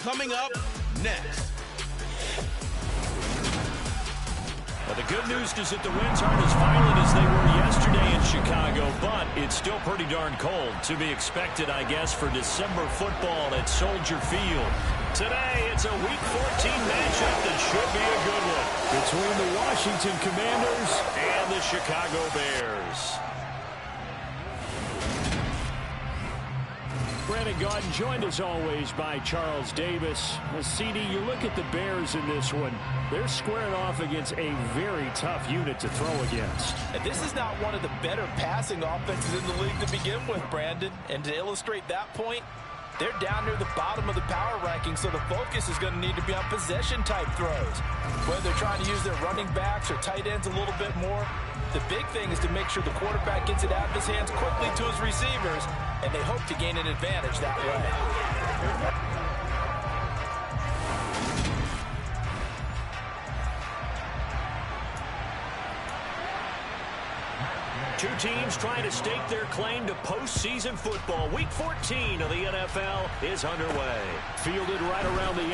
coming up next. Well, the good news is that the winds aren't as violent as they were yesterday in Chicago, but it's still pretty darn cold. To be expected, I guess, for December football at Soldier Field. Today, it's a Week 14 matchup that should be a good one between the Washington Commanders and the Chicago Bears. Brandon Gaudin joined as always by Charles Davis. CD, you look at the Bears in this one. They're squaring off against a very tough unit to throw against. And this is not one of the better passing offenses in the league to begin with, Brandon. And to illustrate that point, they're down near the bottom of the power rankings, so the focus is going to need to be on possession-type throws. Whether they're trying to use their running backs or tight ends a little bit more, the big thing is to make sure the quarterback gets it out of his hands quickly to his receivers, and they hope to gain an advantage that way. Two teams trying to stake their claim to postseason football. Week 14 of the NFL is underway. Fielded right around the 8.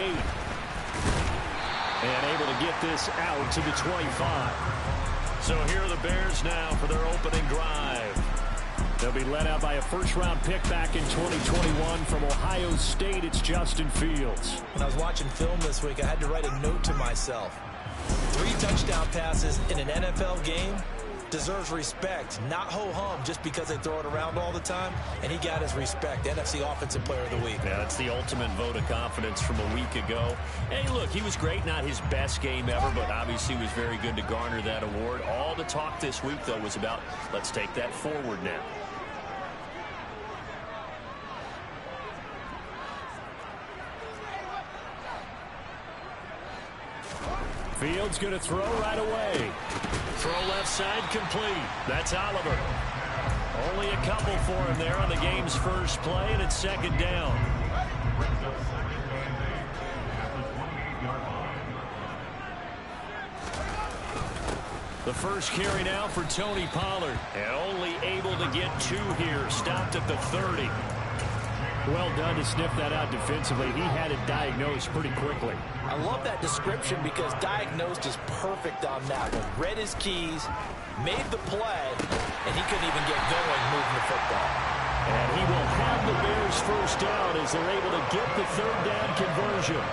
And able to get this out to the 25. So here are the Bears now for their opening drive. They'll be led out by a first-round pick back in 2021 from Ohio State. It's Justin Fields. When I was watching film this week, I had to write a note to myself. 3 touchdown passes in an NFL game deserves respect, not ho-hum just because they throw it around all the time, and he got his respect. NFC Offensive Player of the Week. Yeah, that's the ultimate vote of confidence from a week ago. Hey, look, he was great, not his best game ever, but obviously was very good to garner that award. All the talk this week, though, was about let's take that forward now. Fields going to throw right away. Throw left side complete. That's Oliver. Only a couple for him there on the game's first play, and it's second down. The first carry now for Tony Pollard. And only able to get 2 here. Stopped at the 30. Well done to sniff that out defensively. He had it diagnosed pretty quickly. I love that description because diagnosed is perfect on that one. Read his keys, made the play, and he couldn't even get going moving the football. And he will have the Bears first down as they're able to get the third down conversion.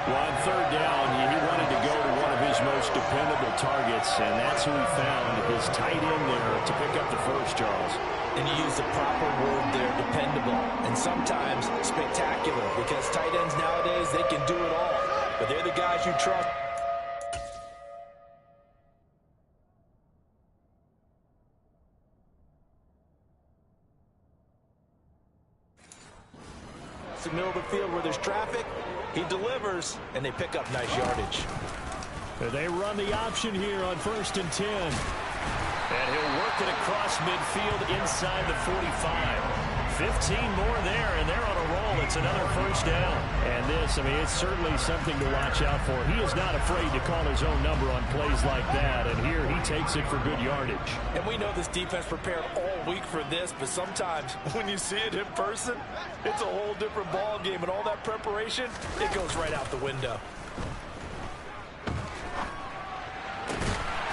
Well, on third down, he wanted to go to one of his most dependable targets, and that's who he found, his tight end there to pick up the first, Charles. And you use the proper word there, dependable, and sometimes spectacular, because tight ends nowadays, they can do it all. But they're the guys you trust. It's the middle of the field where there's traffic. He delivers, and they pick up nice yardage. They run the option here on 1st and 10. And he'll work it across midfield inside the 45. 15 more there, and they're on a roll. It's another first down. And this, I mean, it's certainly something to watch out for. He is not afraid to call his own number on plays like that, and here he takes it for good yardage. And we know this defense prepared all week for this, but sometimes when you see it in person, it's a whole different ball game, and all that preparation, it goes right out the window.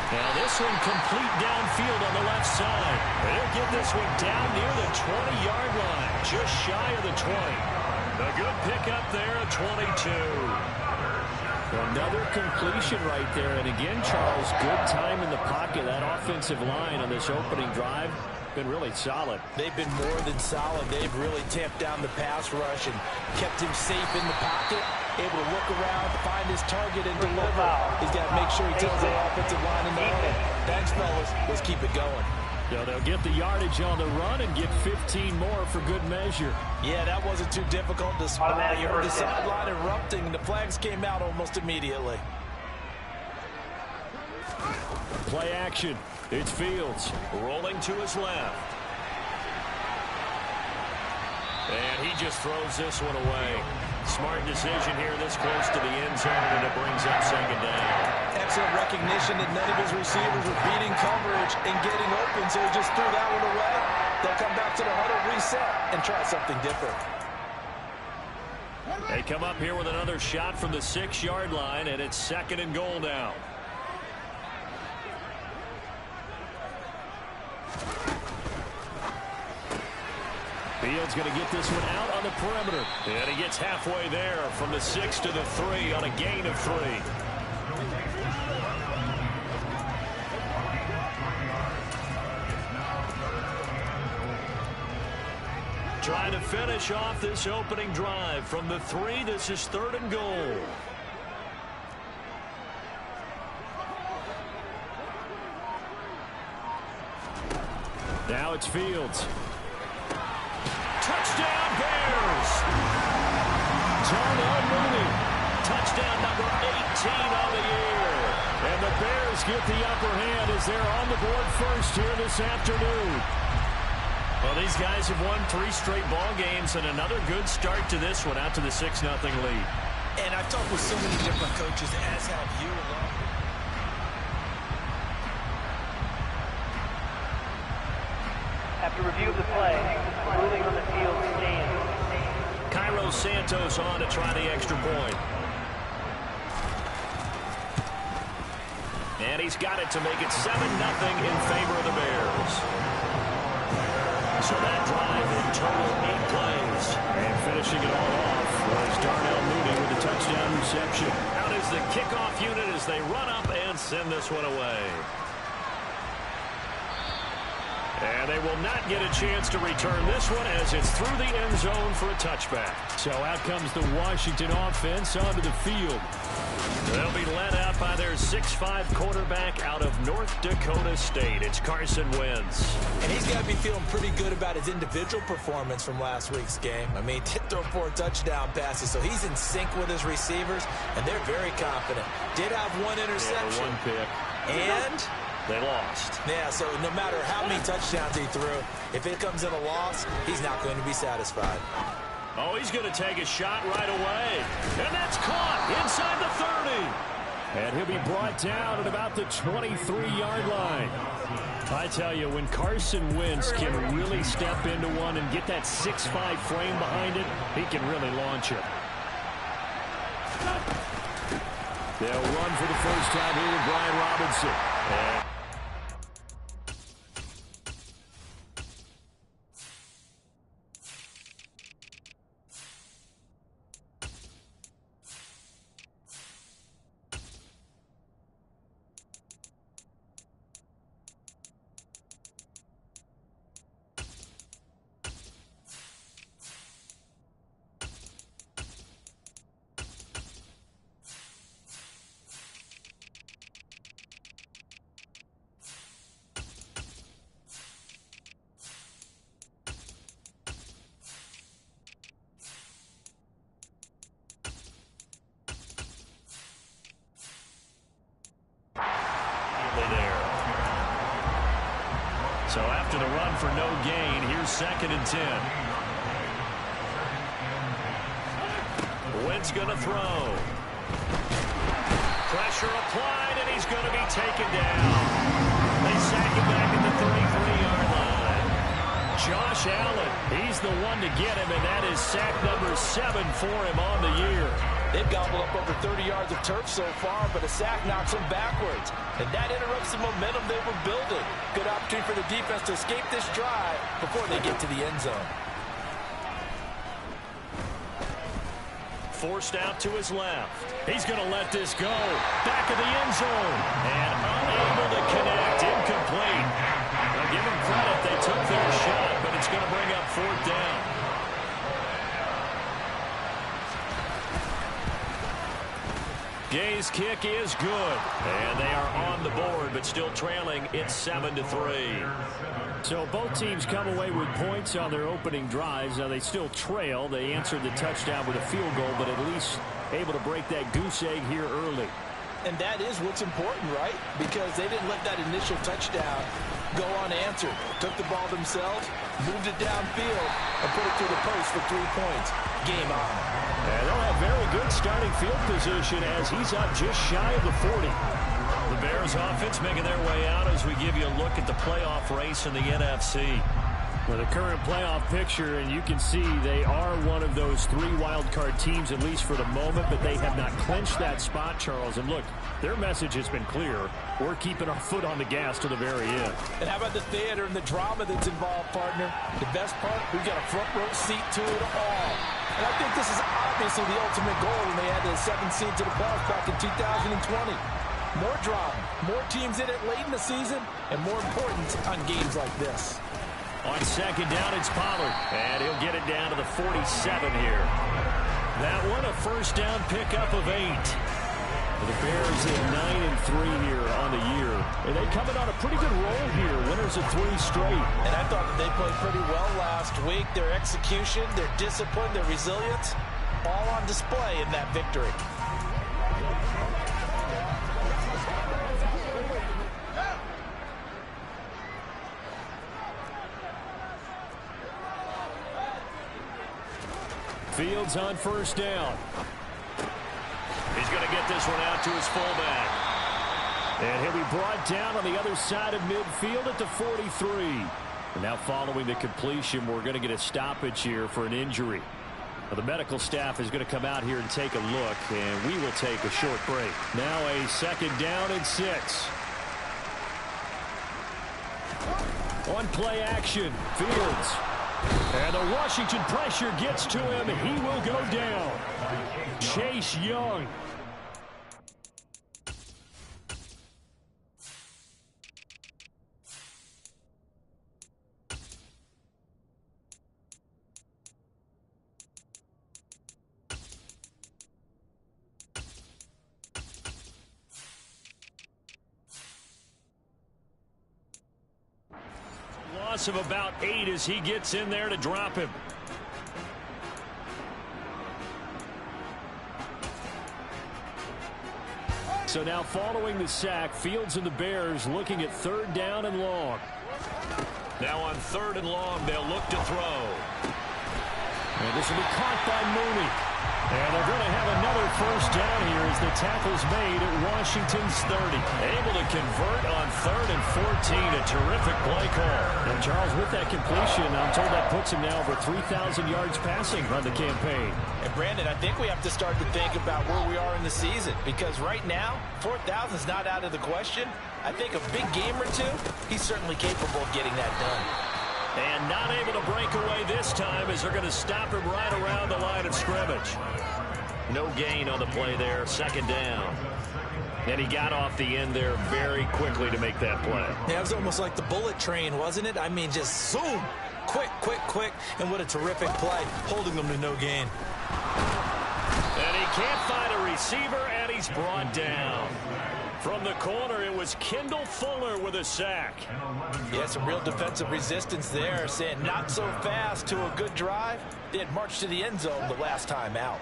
Now this one complete downfield on the left side. They'll get this one down near the 20-yard line, just shy of the 20. A good pickup there at 22. Another completion right there. And again, Charles, good time in the pocket. That offensive line on this opening drive been really solid. They've been more than solid. They've really tamped down the pass rush and kept him safe in the pocket, able to look around, find his target, and deliver. He's got to make sure he tells the offensive line in the huddle, thanks, fellas. Let's keep it going. So they'll get the yardage on the run and get 15 more for good measure. Yeah, that wasn't too difficult to spot. You heard the sideline erupting. The flags came out almost immediately. Play action. It's Fields rolling to his left. And he just throws this one away. Smart decision here this close to the end zone, and it brings up second down. Excellent recognition that none of his receivers were beating coverage and getting open, so he just threw that one away. They'll come back to the huddle, reset, and try something different. They come up here with another shot from the 6-yard line, and it's 2nd and goal now. Fields going to get this one out on the perimeter. And he gets halfway there from the 6 to the 3 on a gain of 3. Trying to finish off this opening drive from the 3. This is 3rd and goal. Now it's Fields. Touchdown Bears! Darnell Mooney. Touchdown number 18 on the year. And the Bears get the upper hand as they're on the board first here this afternoon. Well, these guys have won 3 straight ball games and another good start to this one out to the 6-0 lead. And I've talked with so many different coaches, as have you. After review of the play, ruling on the field stands. Cairo Santos on to try the extra point. And he's got it to make it 7-0 in favor of the Bears. So that drive in total 8 plays. And finishing it all off was Darnell Mooney with a touchdown reception. Out is the kickoff unit as they run up and send this one away. And they will not get a chance to return this one as it's through the end zone for a touchback. So out comes the Washington offense onto the field. They'll be led out by their 6'5" quarterback out of North Dakota State. It's Carson Wentz. And he's got to be feeling pretty good about his individual performance from last week's game. I mean, did throw 4 touchdown passes, so he's in sync with his receivers, and they're very confident. Did have 1 interception. Yeah, 1 pick. And they lost. Yeah, so no matter how many touchdowns he threw, if it comes in a loss, he's not going to be satisfied. Oh, he's going to take a shot right away. And that's caught inside the 30. And he'll be brought down at about the 23-yard line. I tell you, when Carson Wentz can really step into one and get that 6'5" frame behind it, he can really launch it. They'll run for the first time here with Brian Robinson. And so after the run for no gain, here's 2nd and 10. Wentz going to throw. Pressure applied, and he's going to be taken down. They sack him back at the 33-yard line. Josh Allen, he's the one to get him, and that is sack number 7 for him on the year. They've gobbled up over 30 yards of turf so far, but a sack knocks them backwards. And that interrupts the momentum they were building. Good opportunity for the defense to escape this drive before they get to the end zone. Forced out to his left. He's going to let this go. Back of the end zone. And unable to connect. Incomplete. Now give them credit. They took their shot, but it's going to bring up 4th down. Gay's kick is good. And they are on the board, but still trailing. It's 7-3. So both teams come away with points on their opening drives. Now they still trail. They answered the touchdown with a field goal, but at least able to break that goose egg here early. And that is what's important, right? Because they didn't let that initial touchdown go unanswered. Took the ball themselves, moved it downfield, and put it through the post for 3 points. Game on. And they'll have very good starting field position as he's up just shy of the 40. The Bears offense making their way out as we give you a look at the playoff race in the NFC. Well, the current playoff picture, and you can see they are one of those 3 wild-card teams, at least for the moment, but they have not clinched that spot, Charles. And look, their message has been clear. We're keeping our foot on the gas to the very end. And how about the theater and the drama that's involved, partner? The best part, we've got a front row seat to it all. And I think this is obviously the ultimate goal when they had the 7th seed to the playoffs back in 2020. More drama, more teams in it late in the season, and more important on games like this. On second down, it's Pollard, and he'll get it down to the 47 here. That one, a first down pickup of 8. The Bears at 9-3 here on the year. And they coming on a pretty good roll here, winners of 3 straight. And I thought they played pretty well last week. Their execution, their discipline, their resilience, all on display in that victory. Fields on first down. He's going to get this one out to his fullback. And he'll be brought down on the other side of midfield at the 43. And now following the completion, we're going to get a stoppage here for an injury. Well, the medical staff is going to come out here and take a look, and we will take a short break. Now a second down and 6. On play action, Fields. And the Washington pressure gets to him. He will go down. Chase Young. Of about 8 as he gets in there to drop him. So now following the sack, Fields and the Bears looking at 3rd down and long. Now on 3rd and long, they'll look to throw. And this will be caught by Mooney. And they're going to have another first down here as the tackle's made at Washington's 30. Able to convert on 3rd and 14. A terrific play call. And Charles, with that completion, I'm told that puts him now over 3,000 yards passing on the campaign. And Brandon, I think we have to start to think about where we are in the season, because right now, 4,000 is not out of the question. I think a big game or two, he's certainly capable of getting that done. And not able to break away this time as they're going to stop him right around the line of scrimmage. No gain on the play there, 2nd down. And he got off the end there very quickly to make that play. Yeah, it was almost like the bullet train, wasn't it? I mean, just zoom, quick, quick, quick. And what a terrific play, holding them to no gain. And he can't find a receiver, and he's brought down. From the corner, it was Kendall Fuller with a sack. Yeah, some real defensive resistance there, saying not so fast to a good drive. They had marched to the end zone the last time out.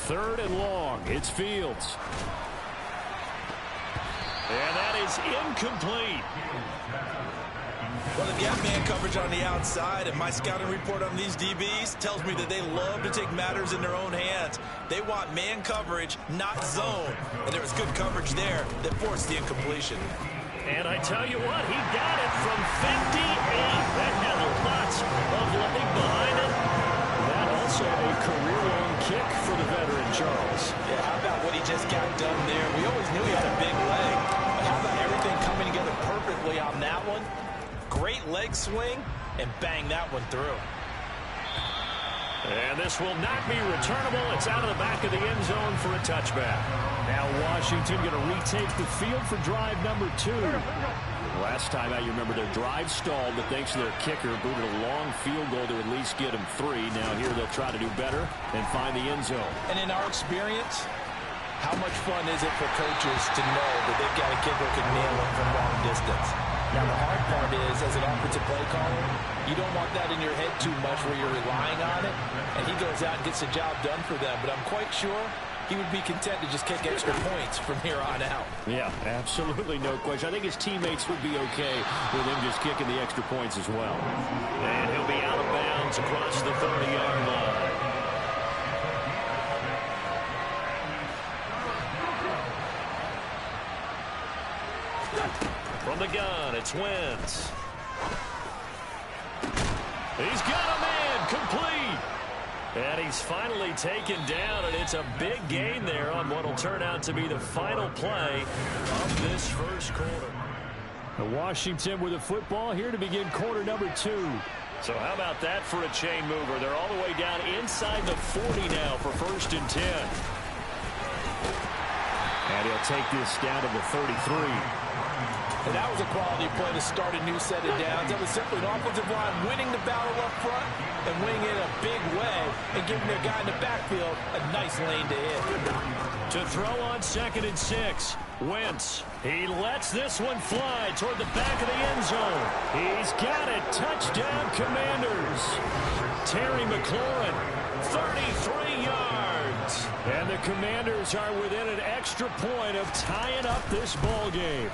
Third and long. It's Fields. And that is incomplete. Well, the gap man coverage on the outside, and my scouting report on these DBs tells me that they love to take matters in their own hands. They want man coverage, not zone. And there was good coverage there that forced the incompletion. And I tell you what, he got it from 58. That had lots of leg behind it. That also a career-long kick for the veteran, Charles. Yeah, how about what he just got done there? We always knew he had a big leg, but how about everything coming together perfectly on that one? Great leg swing, and bang that one through. And this will not be returnable. It's out of the back of the end zone for a touchback. Now Washington going to retake the field for drive number 2. Last time out, you remember their drive stalled, but thanks to their kicker, booted a long field goal to at least get them 3. Now here they'll try to do better and find the end zone. And in our experience, how much fun is it for coaches to know that they've got a kid who can nail it from long distance? Now the hard part is, as an offensive play caller, you don't want that in your head too much where you're relying on it, and he goes out and gets the job done for them. But I'm quite sure he would be content to just kick extra points from here on out. Yeah, absolutely no question. I think his teammates would be okay with him just kicking the extra points as well. And he'll be out of bounds across the 30-yard line. From the gun, it's Wentz. He's got a man, complete. And he's finally taken down, and it's a big gain there on what will turn out to be the final play of this first quarter. Washington with the football here to begin quarter number 2. So how about that for a chain mover? They're all the way down inside the 40 now for 1st and 10. And he'll take this down to the 33. And that was a quality play to start a new set of downs. That was simply an offensive line winning the battle up front and winning it in a big way and giving their guy in the backfield a nice lane to hit. To throw on 2nd and 6. Wentz. He lets this one fly toward the back of the end zone. He's got it. Touchdown, Commanders. Terry McLaurin, 33 yards. And the Commanders are within an extra point of tying up this ball game.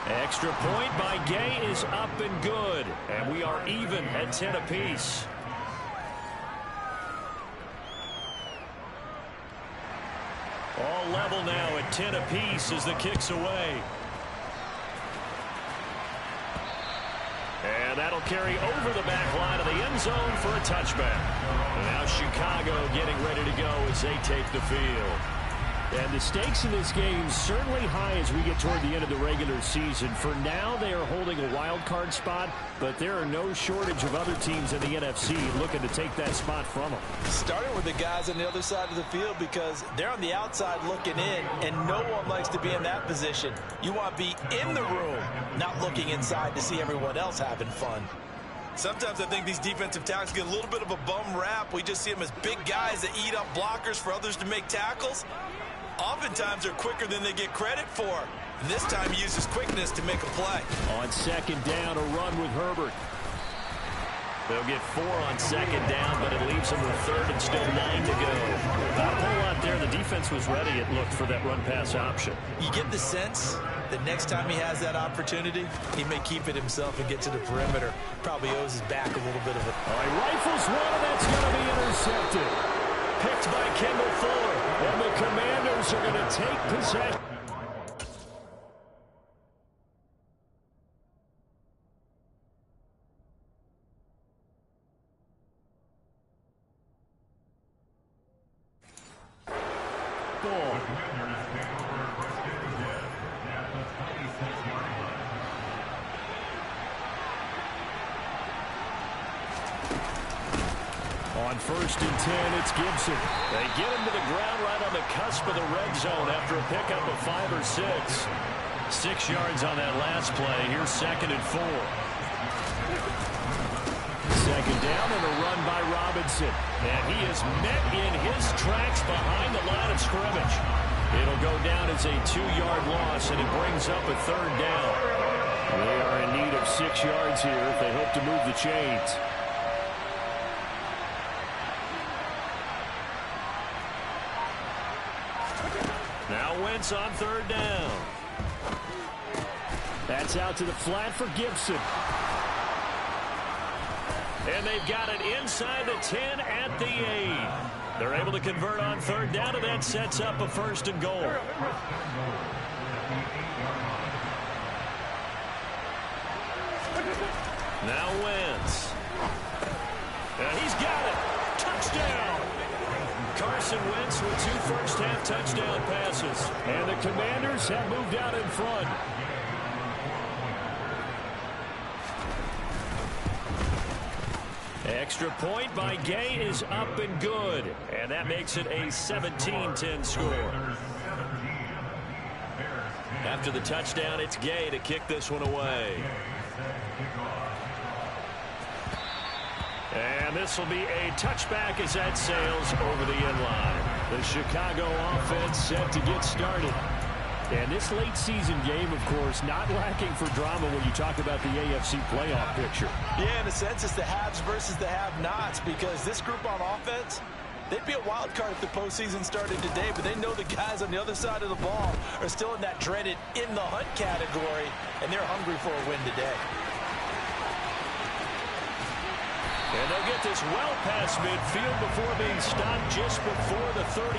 Extra point by Gay is up and good. And we are even at 10 apiece. All level now at 10 apiece as the kick's away. And that'll carry over the back line of the end zone for a touchback. And now Chicago getting ready to go as they take the field. And the stakes in this game certainly high as we get toward the end of the regular season. For now, they are holding a wild card spot, but there are no shortage of other teams in the NFC looking to take that spot from them. Starting with the guys on the other side of the field because they're on the outside looking in, and no one likes to be in that position. You want to be in the room, not looking inside to see everyone else having fun. Sometimes I think these defensive tackles get a little bit of a bum rap. We just see them as big guys that eat up blockers for others to make tackles. Oftentimes they're quicker than they get credit for. And this time he uses quickness to make a play. On 2nd down, a run with Herbert. They'll get 4 on 2nd down, but it leaves them with 3rd and still 9 to go. Not a whole lot there. The defense was ready, it looked, for that run-pass option. You get the sense that next time he has that opportunity, he may keep it himself and get to the perimeter. Probably owes his back a little bit of it. All right, rifles one, and that's going to be intercepted. Picked by Kendall Fuller, and the Commanders are going to take possession. Ball. On 1st and 10, it's Gibson. They get him to the ground right on the cusp of the red zone after a pickup of 5 or 6. 6 yards on that last play. Here's 2nd and 4. 2nd down and a run by Robinson. And he is met in his tracks behind the line of scrimmage. It'll go down as a 2-yard loss, and it brings up a 3rd down. They are in need of 6 yards here if they hope to move the chains. Now Wentz on 3rd down. That's out to the flat for Gibson. And they've got it inside the 10 at the 8. They're able to convert on 3rd down, and that sets up a 1st and goal. Now Wentz. And he's got it. Touchdown. Carson Wentz with 2 first-half touchdown passes. And the Commanders have moved out in front. Extra point by Gay is up and good. And that makes it a 17-10 score. After the touchdown, it's Gay to kick this one away. And this will be a touchback as that sails over the end line. The Chicago offense set to get started. And this late season game, of course, not lacking for drama when you talk about the AFC playoff picture. Yeah, in a sense, it's the haves versus the have-nots because this group on offense, They'd be a wild card if the postseason started today, but they know the guys on the other side of the ball are still in that dreaded in the hunt category, and they're hungry for a win today. And they'll get this well past midfield before being stopped just before the 35.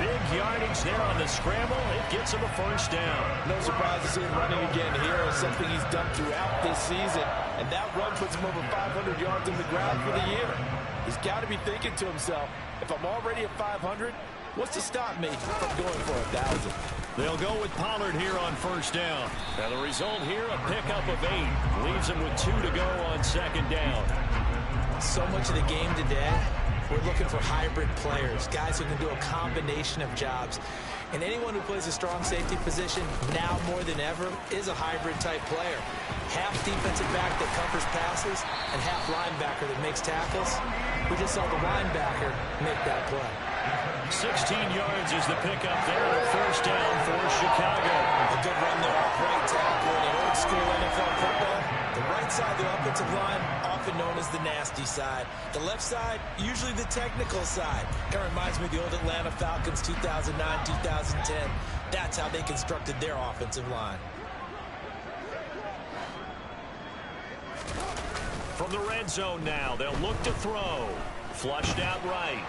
Big yardage there on the scramble. It gets him a first down. No surprise to see him running again here. It's something he's done throughout this season. And that run puts him over 500 yards on the ground for the year. He's got to be thinking to himself, if I'm already at 500, what's to stop me from going for 1,000? They'll go with Pollard here on first down. And the result here, a pickup of 8. Leaves him with 2 to go on second down. So much of the game today, we're looking for hybrid players, guys who can do a combination of jobs. And anyone who plays a strong safety position, now more than ever, is a hybrid-type player. Half defensive back that covers passes and half linebacker that makes tackles. We just saw the linebacker make that play. 16 yards is the pickup there, and a first down for Chicago. A good run there off right tackle in old school NFL football. The right side of the offensive line, often known as the nasty side. The left side, usually the technical side. Kind of reminds me of the old Atlanta Falcons 2009, 2010. That's how they constructed their offensive line. From the red zone now, they'll look to throw. Flushed out right.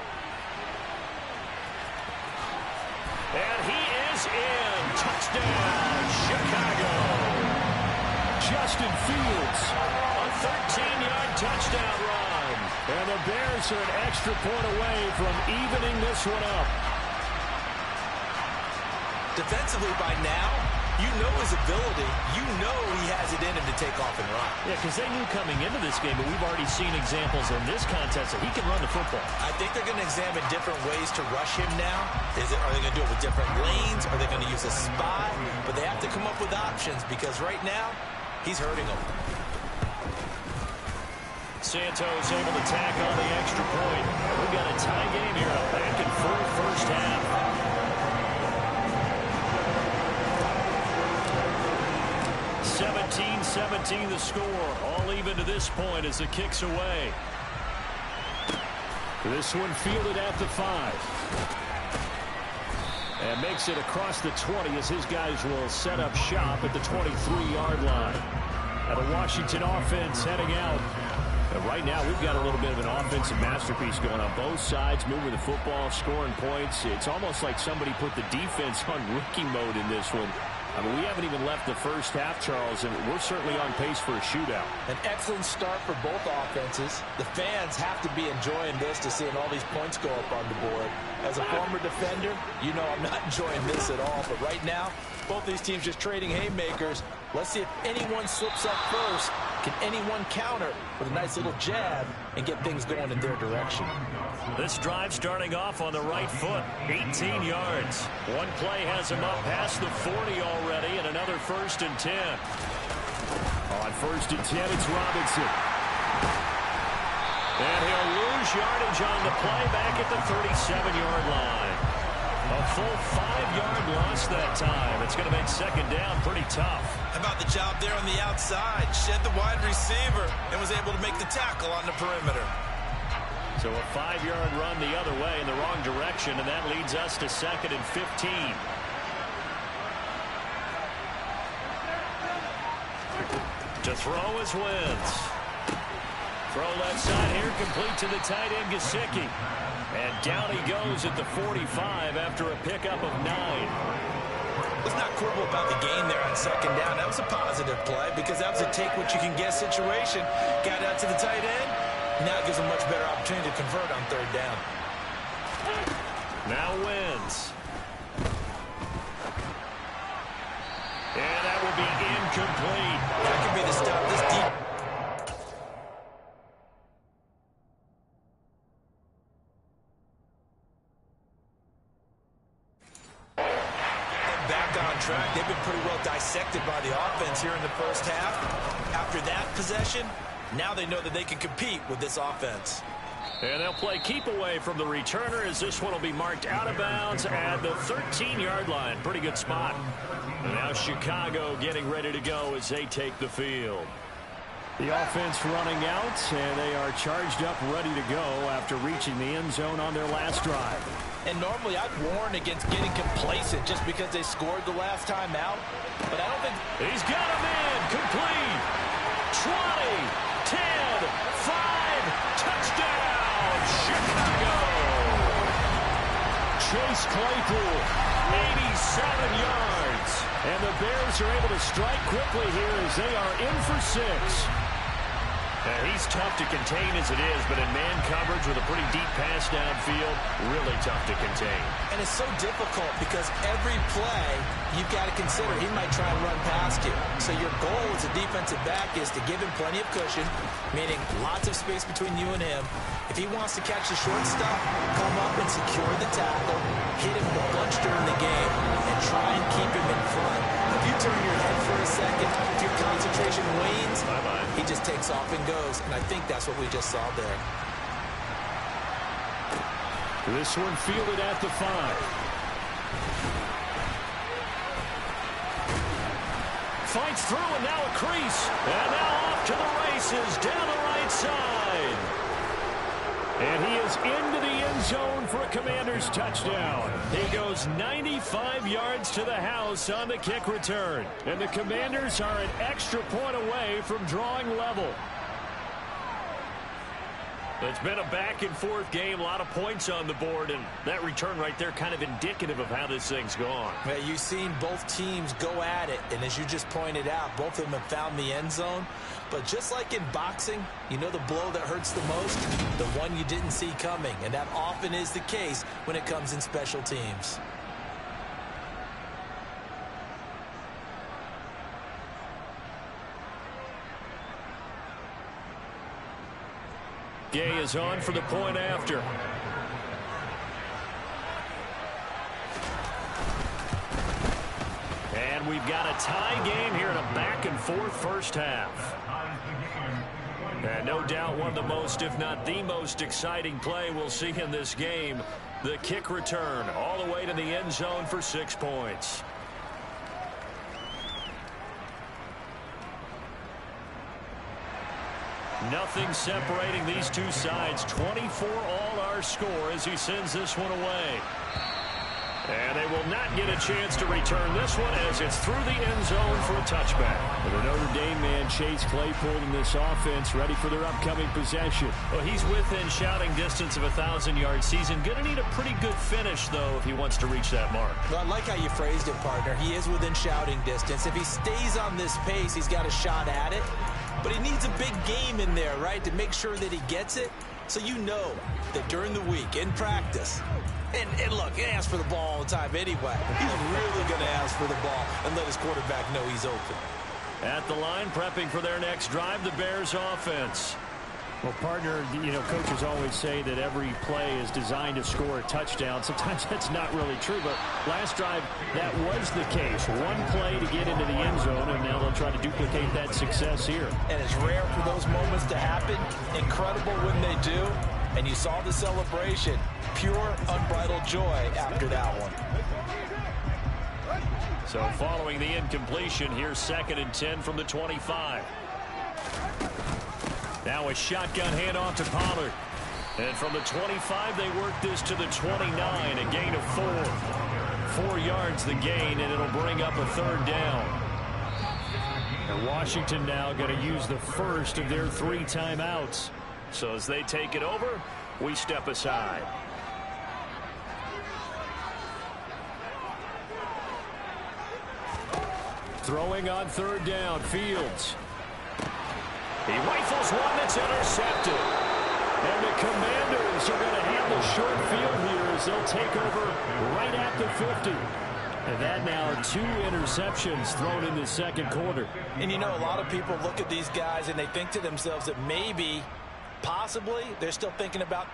And he is in. Touchdown, Chicago. Justin Fields, a 13-yard touchdown run. And the Bears are an extra point away from evening this one up. Defensively by now, you know his ability. You know he has it in him to take off and run. Yeah, because they knew coming into this game, but we've already seen examples in this contest that he can run the football. I think they're going to examine different ways to rush him now. Are they going to do it with different lanes? Are they going to use a spy? But they have to come up with options because right now, he's hurting them. Santos able to tack on the extra point. We've got a tie game here, a back and forth first half. 17-17 the score. All even to this point as the kick's away. This one fielded at the 5. And makes it across the 20 as his guys will set up shop at the 23-yard line. Now the Washington offense heading out. And right now we've got a little bit of an offensive masterpiece going on both sides, moving the football, scoring points. It's almost like somebody put the defense on rookie mode in this one. I mean, we haven't even left the first half, Charles, and we're certainly on pace for a shootout. An excellent start for both offenses. The fans have to be enjoying this to seeing all these points go up on the board. As a former defender, you know I'm not enjoying this at all. But right now, both these teams just trading haymakers. Let's see if anyone slips up first. Can anyone counter with a nice little jab and get things going in their direction? This drive starting off on the right foot, 18 yards. One play has him up past the 40 already, and another 1st and 10. On 1st and 10, it's Robinson. And he'll lose yardage on the play back at the 37-yard line. A full 5-yard loss that time. It's going to make second down pretty tough. How about the job there on the outside? Shed the wide receiver and was able to make the tackle on the perimeter. So a 5-yard run the other way in the wrong direction, and that leads us to 2nd and 15. To throw is Wentz. Throw left side here, complete to the tight end, Gesicki. And down he goes at the 45 after a pickup of 9. Let's not quibble about the gain there on second down. That was a positive play because that was a take-what-you-can-get situation. Got out to the tight end. Now it gives them much better opportunity to convert on 3rd down. Now Wentz. And that will be incomplete. That could be the stop. This deep. And back on track. They've been pretty well dissected by the offense here in the first half. After that possession, now they know that they can compete with this offense. And they'll play keep away from the returner as this one will be marked out of bounds at the 13-yard line. Pretty good spot. And now Chicago getting ready to go as they take the field. The offense running out, and they are charged up, ready to go after reaching the end zone on their last drive. And normally I'd warn against getting complacent just because they scored the last time out. But I don't think... He's got him in. Complete. 20, 10, 5. Touchdown, Chicago. Chase Claypool, 87 yards. And the Bears are able to strike quickly here as they are in for 6. He's tough to contain as it is, but in man coverage with a pretty deep pass downfield, really tough to contain. And it's so difficult because every play you've got to consider he might try and run past you. So your goal as a defensive back is to give him plenty of cushion, meaning lots of space between you and him. If he wants to catch the short stuff, come up and secure the tackle, hit him a bunch during the game, and try and keep him in front. If you turn your head for a second, if your concentration wanes, he just takes off and goes, and I think that's what we just saw there. This one fielded at the 5. Fights through, and now a crease. And now off to the races down the right side. And he is into the end zone for a Commanders touchdown. He goes 95 yards to the house on the kick return. And the Commanders are an extra point away from drawing level. It's been a back-and-forth game, a lot of points on the board, and that return right there kind of indicative of how this thing's gone. Well, you've seen both teams go at it, and as you just pointed out, both of them have found the end zone. But just like in boxing, you know the blow that hurts the most? The one you didn't see coming, and that often is the case when it comes in special teams. Gay is on for the point after. And we've got a tie game here in a back-and-forth first half. And no doubt one of the most, if not the most exciting play we'll see in this game. The kick return all the way to the end zone for 6 points. Nothing separating these two sides. 24 all our score as he sends this one away. And they will not get a chance to return this one as it's through the end zone for a touchback. The Notre Dame man, Chase Claypool, in this offense, ready for their upcoming possession. Well, he's within shouting distance of a 1,000-yard season. Going to need a pretty good finish, though, if he wants to reach that mark. Well, I like how you phrased it, partner. He is within shouting distance. If he stays on this pace, he's got a shot at it. But he needs a big game in there, right, to make sure that he gets it. So you know that during the week, in practice, and look, he asks for the ball all the time anyway. He's really going to ask for the ball and let his quarterback know he's open. At the line, prepping for their next drive, the Bears offense. Well, partner, you know, coaches always say that every play is designed to score a touchdown. Sometimes that's not really true, but last drive, that was the case. One play to get into the end zone, and now they'll try to duplicate that success here. And it's rare for those moments to happen. Incredible when they do. And you saw the celebration. Pure, unbridled joy after that one. So following the incompletion, here's 2nd and 10 from the 25. Now a shotgun handoff to Pollard. And from the 25, they work this to the 29, a gain of 4. 4 yards the gain, and it'll bring up a 3rd down. And Washington now going to use the first of their 3 timeouts. So as they take it over, we step aside. Throwing on 3rd down, Fields. He rifles one that's intercepted. And the Commanders are going to have the short field here as they'll take over right at the 50. And that now 2 interceptions thrown in the 2nd quarter. And you know, a lot of people look at these guys and they think to themselves that maybe, possibly, they're still thinking about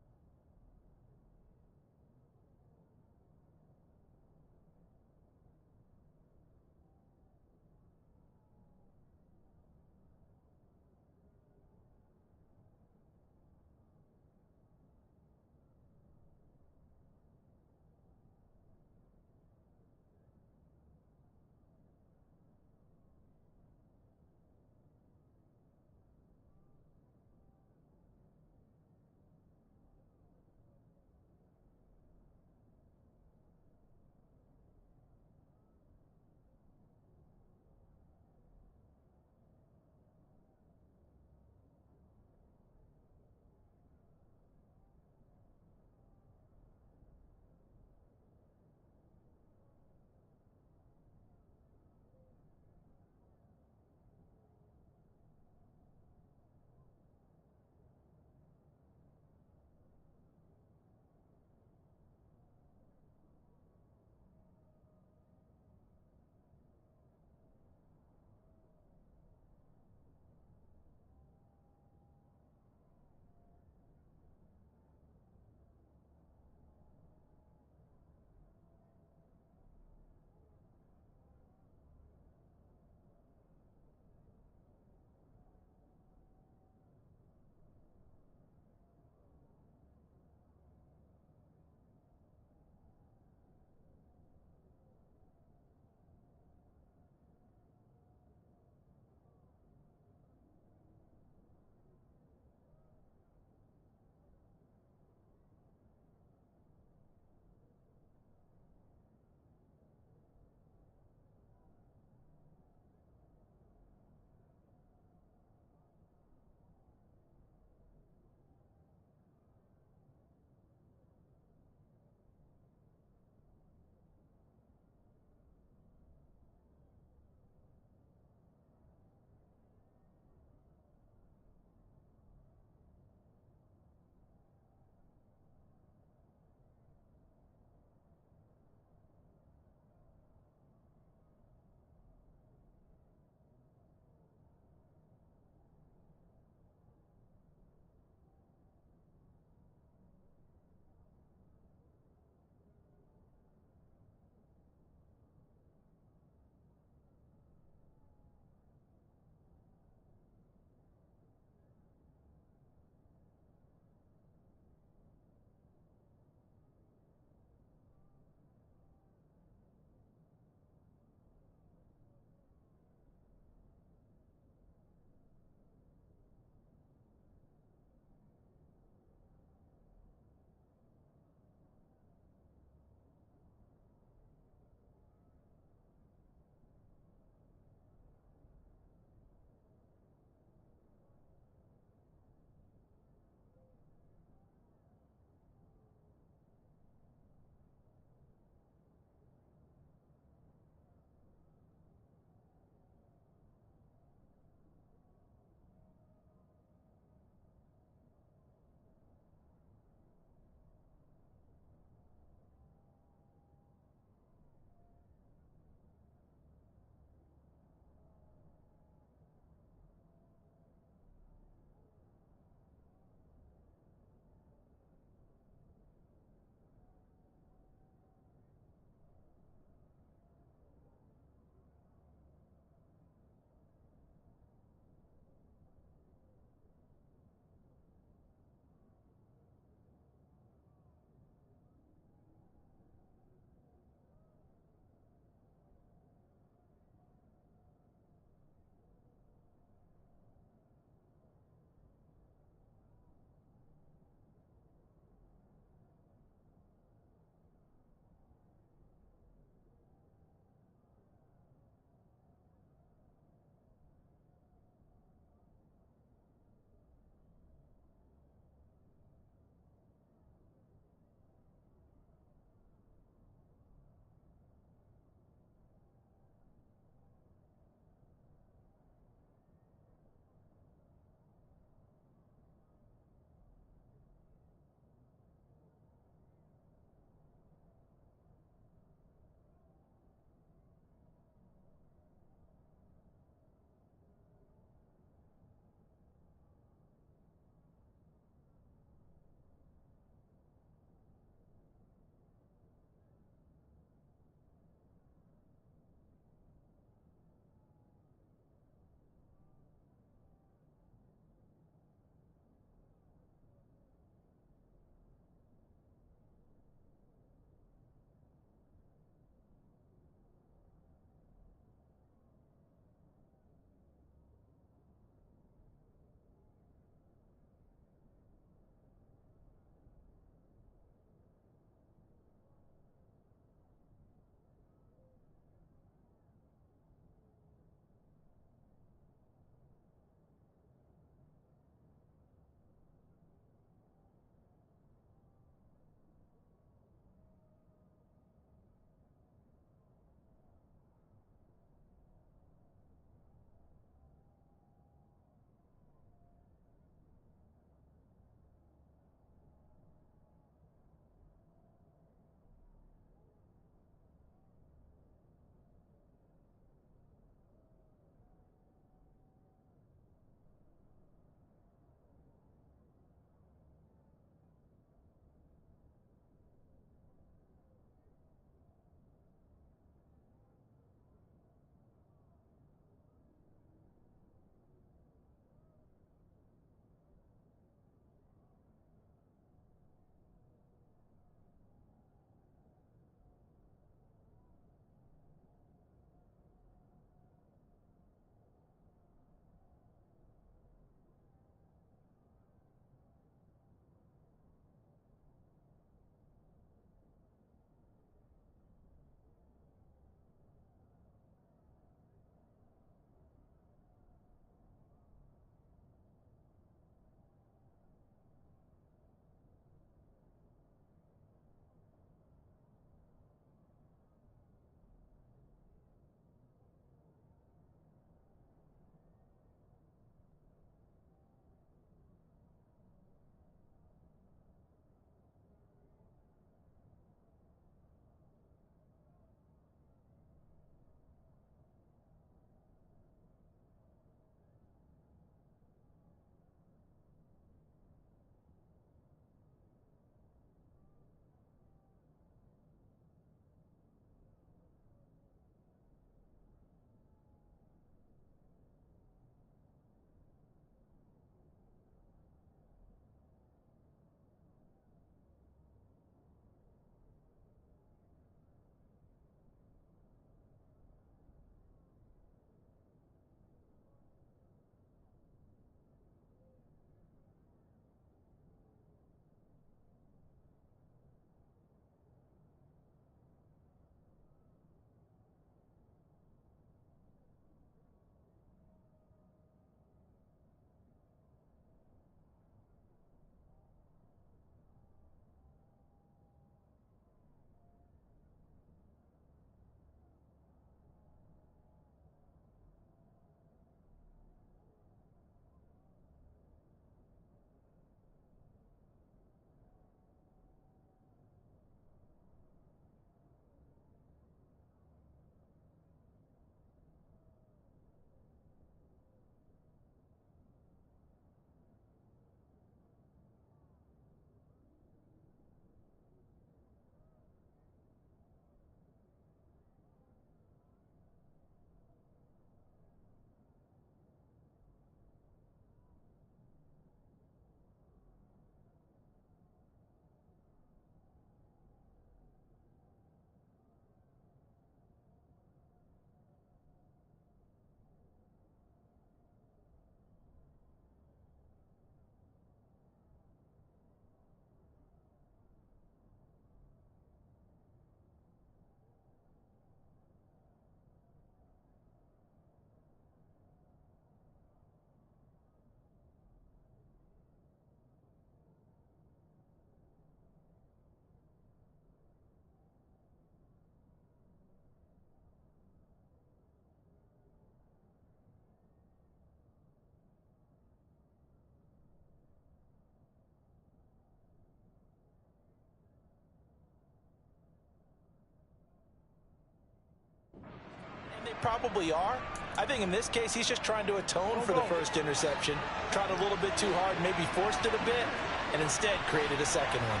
probably are. I think in this case, he's just trying to atone for the first interception. Tried a little bit too hard, maybe forced it a bit, and instead created a second one.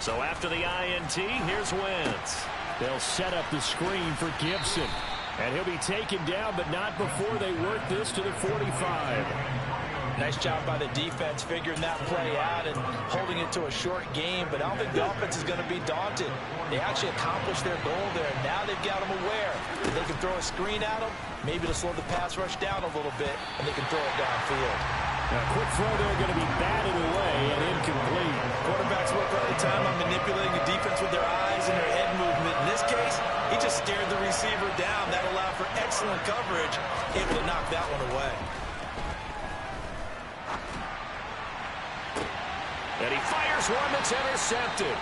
So after the INT, here's Wentz. They'll set up the screen for Gibson. And he'll be taken down, but not before they work this to the 45. Nice job by the defense figuring that play out and holding it to a short game, but I don't think the offense is going to be daunted. They actually accomplished their goal there. Now they've got them aware. They can throw a screen at them, maybe to slow the pass rush down a little bit, and they can throw it downfield. Now, quick throw there going to be batted away and incomplete. Quarterbacks work all the time on manipulating the defense with their eyes and their head movement. In this case, he just stared the receiver down. That allowed for excellent coverage, able to knock that one away. And he fires one that's intercepted.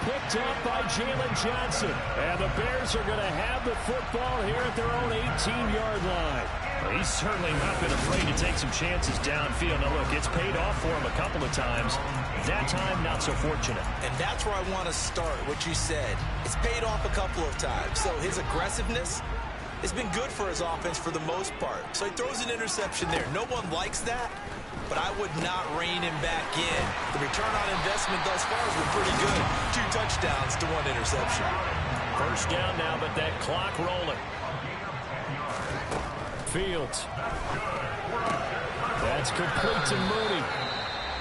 Picked up by Jalen Johnson. And the Bears are going to have the football here at their own 18-yard line. Well, he's certainly not been afraid to take some chances downfield. Now, look, it's paid off for him a couple of times. That time, not so fortunate. And that's where I want to start, what you said. It's paid off a couple of times. So his aggressiveness has been good for his offense for the most part. So he throws an interception there. No one likes that, but I would not rein him back in. The return on investment thus far has been pretty good. 2 touchdowns to 1 interception. First down now, but that clock rolling. Fields. That's complete to Mooney.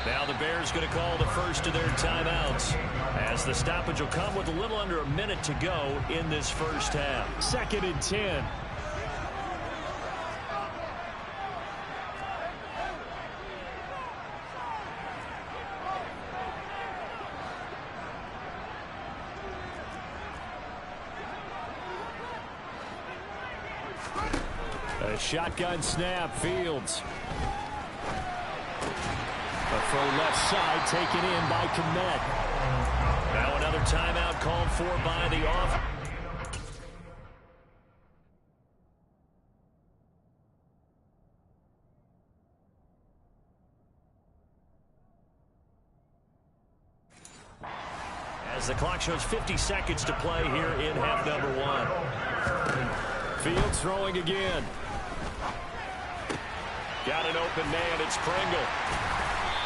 Now the Bears going to call the first of their timeouts, as the stoppage will come with a little under a minute to go in this first half. 2nd and 10. A shotgun snap, Fields. A throw left side taken in by Kmet. Now another timeout called for by the offense. As the clock shows 50 seconds to play here in half number 1. Fields throwing again. Got an open man, it's Pringle.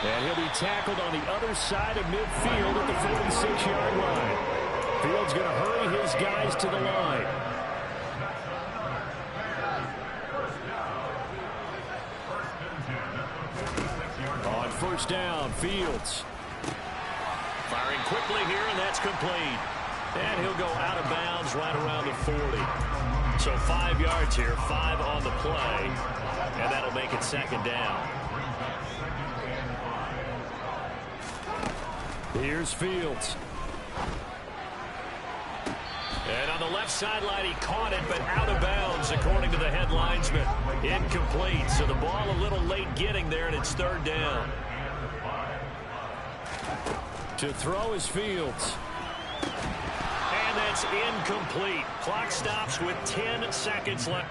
And he'll be tackled on the other side of midfield at the 46-yard line. Fields going to hurry his guys to the line. On first down, Fields. Firing quickly here, and that's complete. And he'll go out of bounds right around the 40. So 5 yards here, 5 on the play. And that'll make it 2nd down. Here's Fields. And on the left sideline, he caught it, but out of bounds, according to the head linesman. Incomplete. So the ball a little late getting there, and it's 3rd down. To throw is Fields. And that's incomplete. Clock stops with 10 seconds left.